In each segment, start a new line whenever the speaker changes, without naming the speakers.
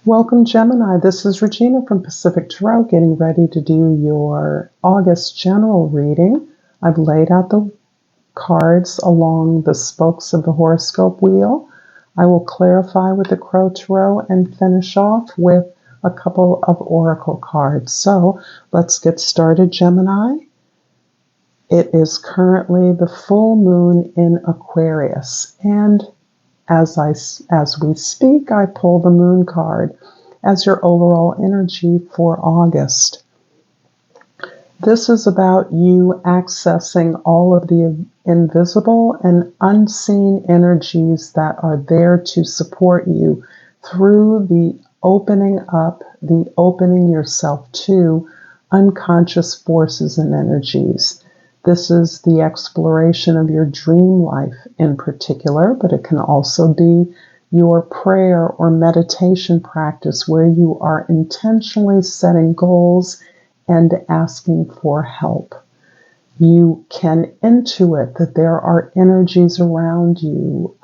Welcome, Gemini. This is Regina from Pacific Tarot, getting ready to do your August general reading. I've laid out the cards along the spokes of the horoscope wheel. I will clarify with the Crow Tarot and finish off with a couple of oracle cards. So let's get started, Gemini. It is currently the full moon in Aquarius, and as we speak, I pull the moon card as your overall energy for August. This is about you accessing all of the invisible and unseen energies that are there to support you through the opening up, the opening yourself to unconscious forces and energies. This is the exploration of your dream life in particular, but it can also be your prayer or meditation practice where you are intentionally setting goals and asking for help. You can intuit that there are energies around you,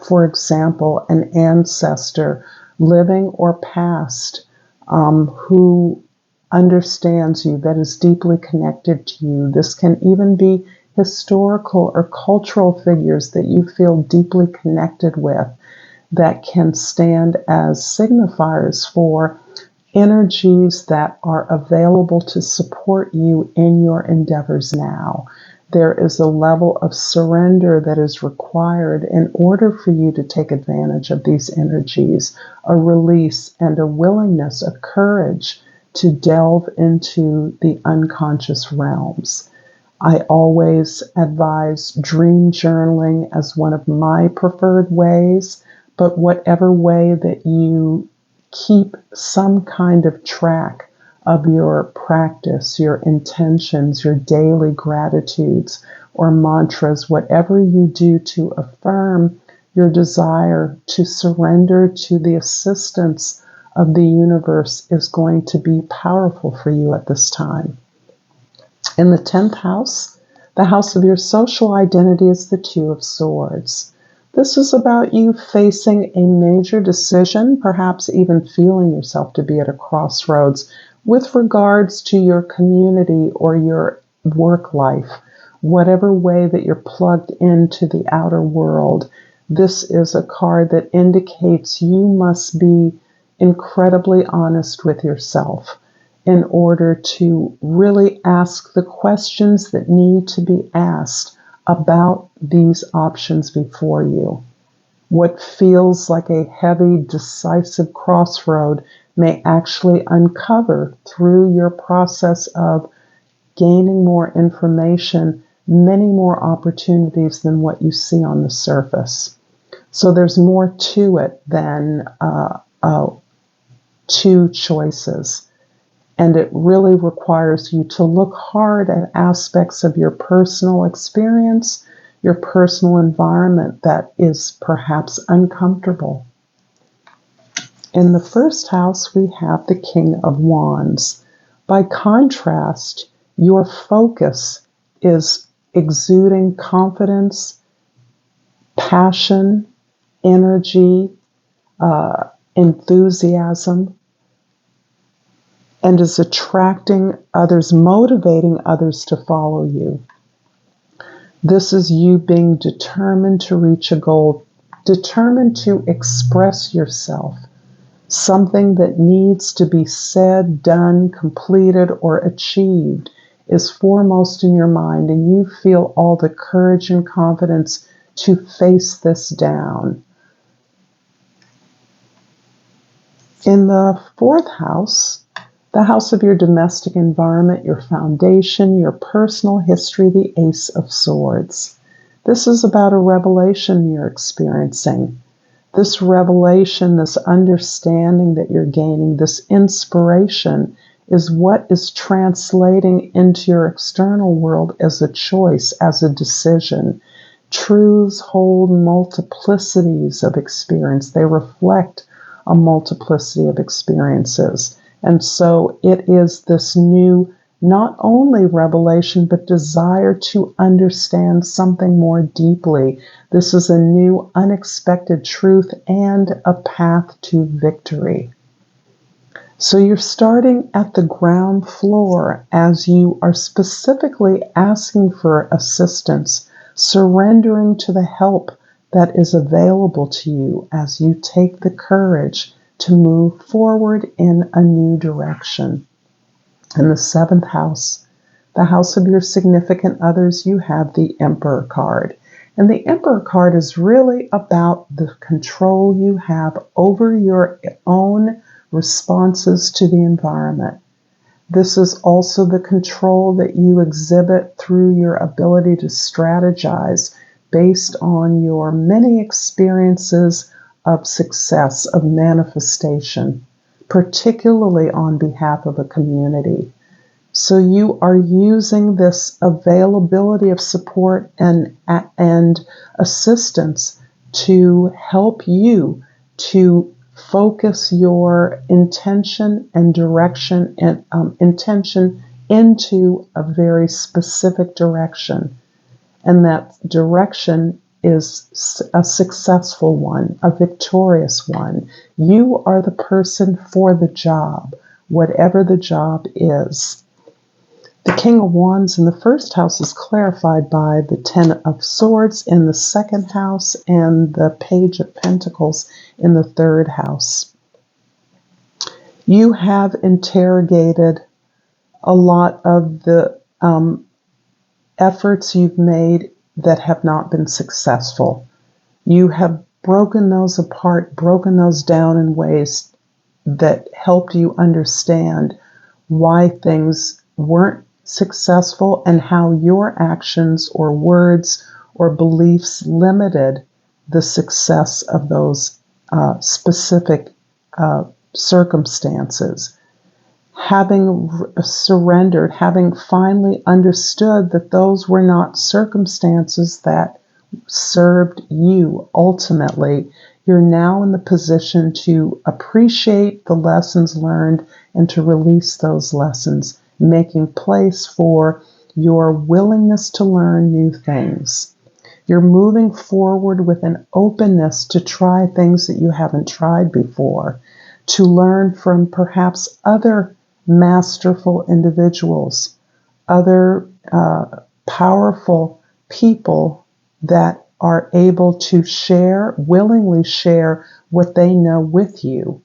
for example, an ancestor, living or past, who understands you, that is deeply connected to you. This can even be historical or cultural figures that you feel deeply connected with that can stand as signifiers for energies that are available to support you in your endeavors now. There is a level of surrender that is required in order for you to take advantage of these energies, a release and a willingness, a courage to delve into the unconscious realms. I always advise dream journaling as one of my preferred ways, but whatever way that you keep some kind of track of your practice, your intentions, your daily gratitudes or mantras, whatever you do to affirm your desire to surrender to the assistance of the universe is going to be powerful for you at this time. In the 10th house, the house of your social identity, is the Two of Swords. This is about you facing a major decision, perhaps even feeling yourself to be at a crossroads with regards to your community or your work life. Whatever way that you're plugged into the outer world, this is a card that indicates you must be incredibly honest with yourself in order to really ask the questions that need to be asked about these options before you. What feels like a heavy, decisive crossroad may actually uncover through your process of gaining more information, many more opportunities than what you see on the surface. So there's more to it than two choices. And it really requires you to look hard at aspects of your personal experience, your personal environment that is perhaps uncomfortable. In the first house, we have the King of Wands. By contrast, your focus is exuding confidence, passion, energy, enthusiasm, and is attracting others, motivating others to follow you. This is you being determined to reach a goal, determined to express yourself, something that needs to be said, done, completed, or achieved is foremost in your mind, and you feel all the courage and confidence to face this down. In the 4th house, the house of your domestic environment, your foundation, your personal history, the Ace of Swords. This is about a revelation you're experiencing. This revelation, this understanding that you're gaining, this inspiration is what is translating into your external world as a choice, as a decision. Truths hold multiplicities of experience. They reflect a multiplicity of experiences. And so it is this new not only revelation, but desire to understand something more deeply. This is a new, unexpected truth and a path to victory. So you're starting at the ground floor as you are specifically asking for assistance, surrendering to the help that is available to you as you take the courage to move forward in a new direction. In the 7th house, the house of your significant others, you have the Emperor card. And the Emperor card is really about the control you have over your own responses to the environment. This is also the control that you exhibit through your ability to strategize based on your many experiences of success, of manifestation, particularly on behalf of a community. So you are using this availability of support and assistance to help you to focus your intention and direction and intention into a very specific direction. And that direction is a successful one, a victorious one. You are the person for the job, whatever the job is. The King of Wands in the 1st house is clarified by the 10 of Swords in the 2nd house and the Page of Pentacles in the 3rd house. You have interrogated a lot of the efforts you've made that have not been successful. You have broken those apart, broken those down in ways that helped you understand why things weren't successful and how your actions or words or beliefs limited the success of those specific circumstances. Having surrendered, having finally understood that those were not circumstances that served you ultimately, you're now in the position to appreciate the lessons learned and to release those lessons, making place for your willingness to learn new things. You're moving forward with an openness to try things that you haven't tried before, to learn from perhaps other masterful individuals, other powerful people that are able to share, willingly share what they know with you,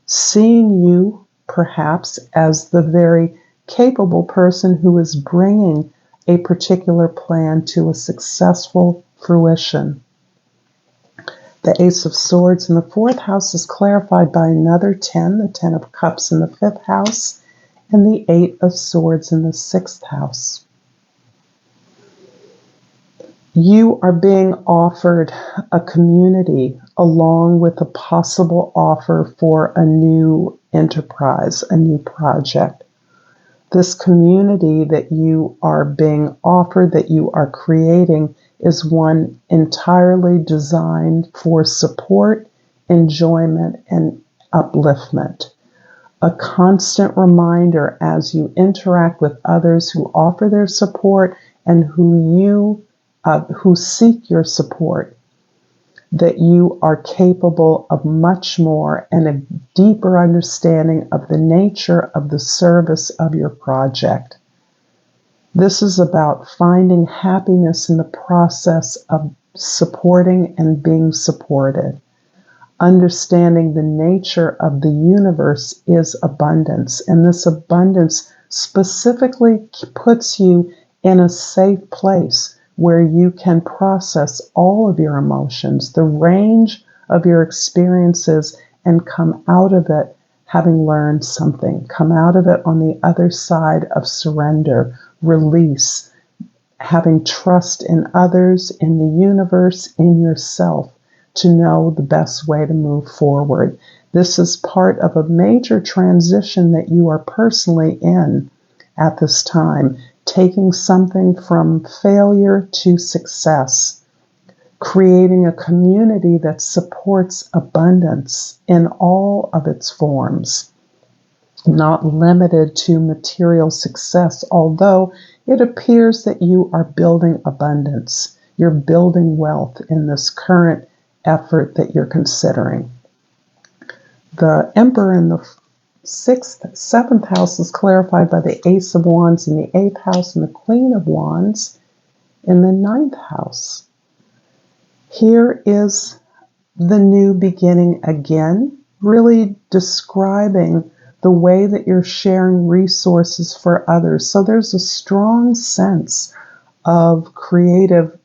seeing you perhaps as the very capable person who is bringing a particular plan to a successful fruition. The Ace of Swords in the 4th house is clarified by another 10, the 10 of Cups in the 5th house, and the 8 of Swords in the 6th house. You are being offered a community along with a possible offer for a new enterprise, a new project. This community that you are being offered, that you are creating, is one entirely designed for support, enjoyment, and upliftment. A constant reminder as you interact with others who offer their support and who seek your support, that you are capable of much more and a deeper understanding of the nature of the service of your project. This is about finding happiness in the process of supporting and being supported. Understanding the nature of the universe is abundance, and this abundance specifically puts you in a safe place where you can process all of your emotions, the range of your experiences, and come out of it having learned something, come out of it on the other side of surrender, release, having trust in others, in the universe, in yourself, to know the best way to move forward. This is part of a major transition that you are personally in at this time, taking something from failure to success, creating a community that supports abundance in all of its forms. not limited to material success, although it appears that you are building abundance. You're building wealth in this current effort that you're considering. The Emperor in the 6th, 7th house is clarified by the Ace of Wands in the 8th house and the Queen of Wands in the 9th house. Here is the new beginning again, really describing the way that you're sharing resources for others. So there's a strong sense of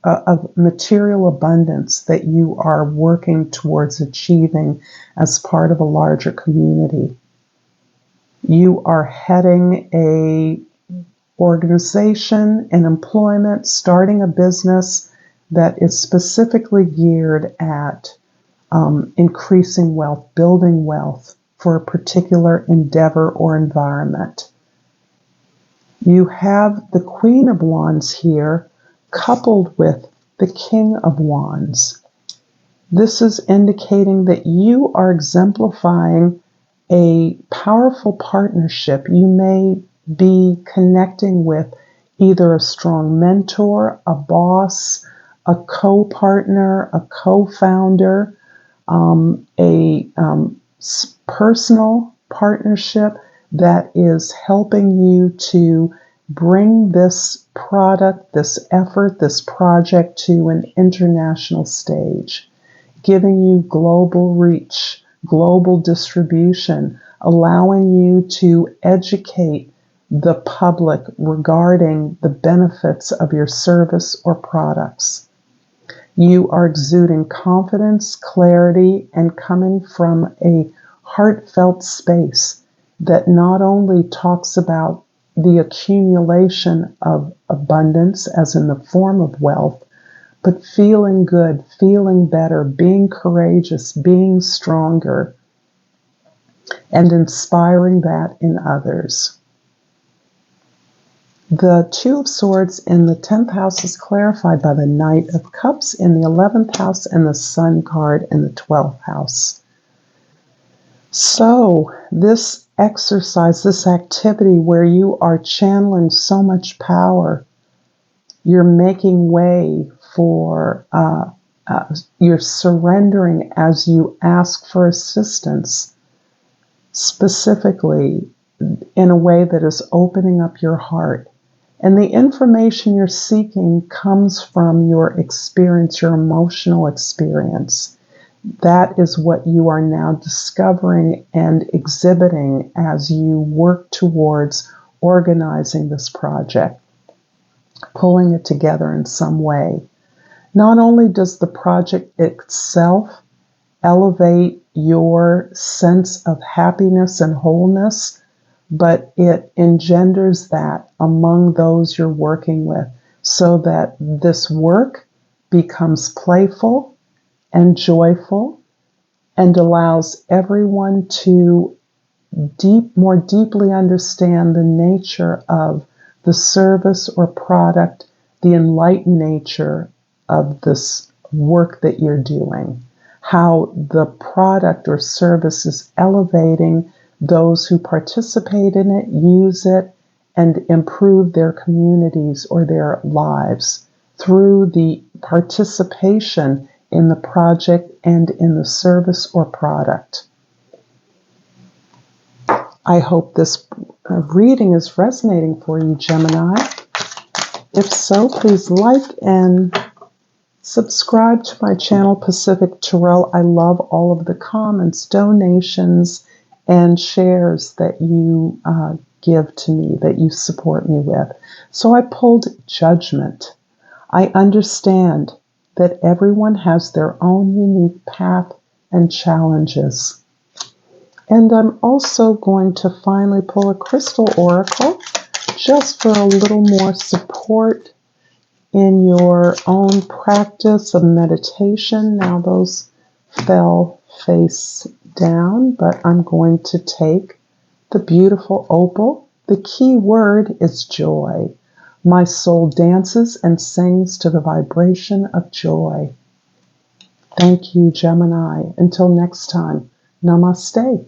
of material abundance that you are working towards achieving as part of a larger community. You are heading a organization, an employment, starting a business that is specifically geared at increasing wealth, building wealth for a particular endeavor or environment. You have the Queen of Wands here coupled with the King of Wands. This is indicating that you are exemplifying a powerful partnership. You may be connecting with either a strong mentor, a boss, a co-partner, a co-founder, a personal partnership that is helping you to bring this product, this effort, this project to an international stage, giving you global reach, global distribution, allowing you to educate the public regarding the benefits of your service or products. You are exuding confidence, clarity, and coming from a heartfelt space that not only talks about the accumulation of abundance, as in the form of wealth, but feeling good, feeling better, being courageous, being stronger, and inspiring that in others. The Two of Swords in the 10th house is clarified by the Knight of Cups in the 11th house and the Sun card in the 12th house. So this exercise, this activity where you are channeling so much power, you're making way for, you're surrendering as you ask for assistance, specifically in a way that is opening up your heart. And the information you're seeking comes from your experience, your emotional experience. That is what you are now discovering and exhibiting as you work towards organizing this project, pulling it together in some way. Not only does the project itself elevate your sense of happiness and wholeness, but it engenders that among those you're working with, so that this work becomes playful and joyful and allows everyone to more deeply understand the nature of the service or product, the enlightened nature of this work that you're doing, how the product or service is elevating those who participate in it, use it, and improve their communities or their lives through the participation in the project and in the service or product. I hope this reading is resonating for you, Gemini. If so, please like and subscribe to my channel, Pacific Tarot. I love all of the comments, donations, and shares that you give to me, that you support me with. So I pulled Judgment. I understand that everyone has their own unique path and challenges. And I'm also going to finally pull a crystal oracle just for a little more support in your own practice of meditation. Now those fell face down, but I'm going to take the beautiful opal. The key word is joy. My soul dances and sings to the vibration of joy. Thank you, Gemini. Until next time, namaste.